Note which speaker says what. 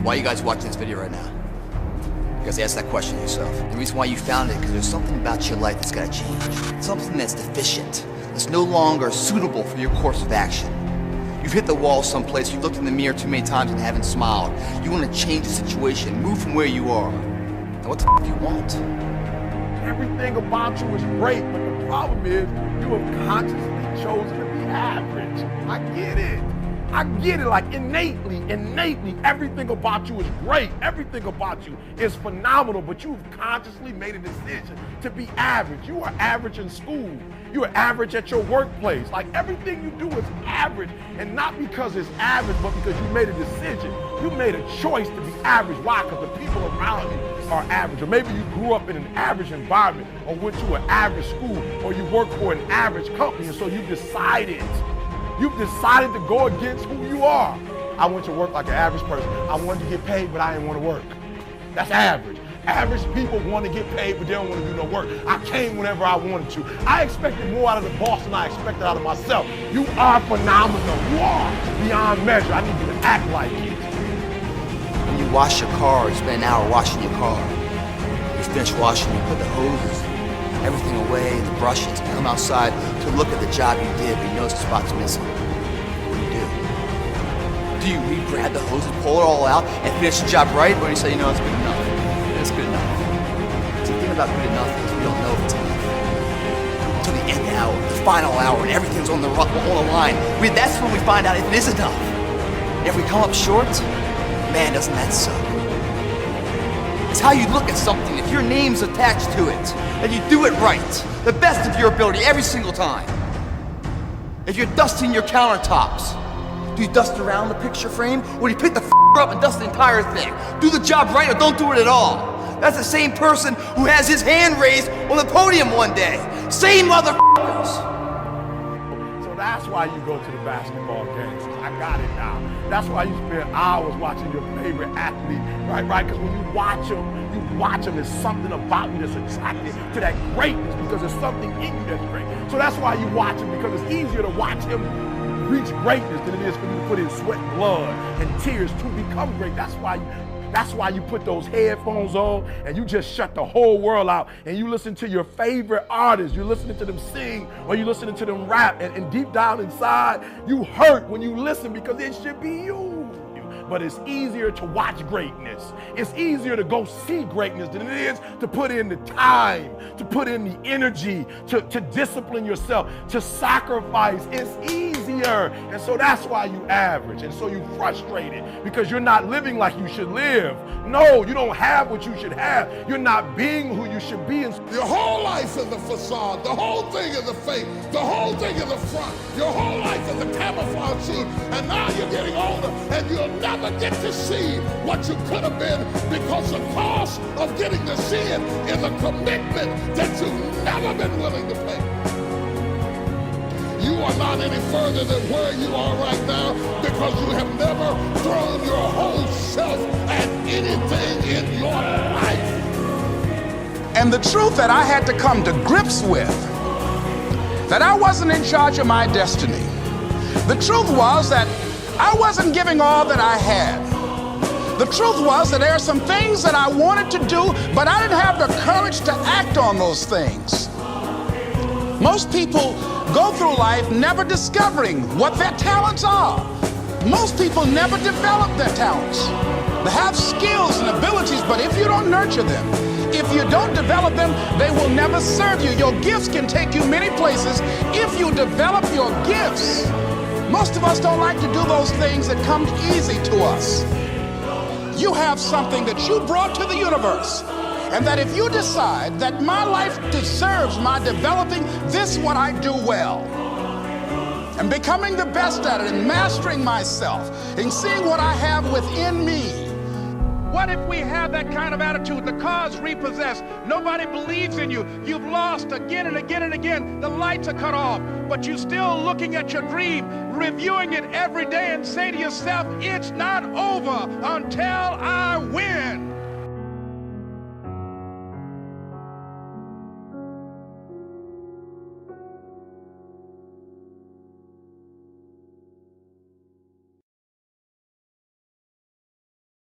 Speaker 1: Why are you guys watching this video right now? You guys ask that question to yourself. The reason why you found it is because there's something about your life that's got to change. Something that's deficient, that's no longer suitable for your course of action. You've hit the wall someplace, you've looked in the mirror too many times and haven't smiled. You want to change the situation, move from where you are. Now what the f*** do you want?
Speaker 2: Everything about you is great, but the problem is you have consciously chosen to be average. I get it. I get it, like innately, everything about you is great. Everything about you is phenomenal, but you've consciously made a decision to be average. You are average in school. You are average at your workplace. Like everything you do is average, and not because it's average, but because you made a decision. You made a choice to be average. Why? Because the people around you are average. Or maybe you grew up in an average environment, or went to an average school, or you work for an average company, and so you decided to go against who you are. I went to work like an average person. I wanted to get paid, but I didn't want to work. That's average. Average people want to get paid, but they don't want to do no work. I came whenever I wanted to. I expected more out of the boss than I expected out of myself. You are phenomenal. You are beyond measure. I need you to act like it.
Speaker 1: When you wash your car, you spend an hour washing your car. You finish washing, you put the hoses, everything away, the brushes, and come outside to look at the job you did, but you notice the spot's missing. What do? Do you re-grab the hose and pull it all out and finish the job right, or do you say, you know, it's good enough? It's good enough. See, the thing about good enough is we don't know if it's enough. Until the end hour, the final hour, and everything's on the line. That's when we find out if it is enough. If we come up short, man, doesn't that suck? It's how you look at something. If your name's attached to it, and you do it right, the best of your ability every single time. If you're dusting your countertops, do you dust around the picture frame, or do you pick the up and dust the entire thing? Do the job right or don't do it at all. That's the same person who has his hand raised on the podium one day. Same motherfuckers.
Speaker 2: So that's why you go to the basketball games. I got it now. That's why you spend hours watching your favorite athlete, right? Because when you watch them, there's something about you that's attracted to that greatness because there's something in you that's great. So that's why you watch him, because it's easier to watch him reach greatness than it is for you to put in sweat, blood, and tears to become great. That's why you put those headphones on and you just shut the whole world out and you listen to your favorite artists. You're listening to them sing or you're listening to them rap, and deep down inside, you hurt when you listen because it should be you. But it's easier to watch greatness. It's easier to go see greatness than it is to put in the time, to put in the energy, to discipline yourself, to sacrifice. It's easier. And so that's why you average. And so you're frustrated because you're not living like you should live. No, you don't have what you should have. You're not being who you should be.
Speaker 3: Your whole life is a facade. The whole thing is a fake. The whole thing is a front. Your whole life is a camouflage suit. And now you're getting older and you'll never get to see what you could have been, because the cost of getting to see it is a commitment that you've never been willing to pay. You are not any further than where you are right now because you have never thrown your whole self at anything in your life.
Speaker 4: And the truth that I had to come to grips with, that I wasn't in charge of my destiny. The truth was that I wasn't giving all that I had. The truth was that there are some things that I wanted to do, but I didn't have the courage to act on those things. Most people go through life never discovering what their talents are. Most people never develop their talents. They have skills and abilities, but if you don't nurture them, if you don't develop them, they will never serve you. Your gifts can take you many places if you develop your gifts. Most of us don't like to do those things that come easy to us. You have something that you brought to the universe, and that if you decide that my life deserves my developing this what I do well, and becoming the best at it, and mastering myself, and seeing what I have within me. What if we have that kind of attitude? The car's repossessed. Nobody believes in you. You've lost again and again and again. The lights are cut off, but you're still looking at your dream, reviewing it every day and say to yourself, it's not over until I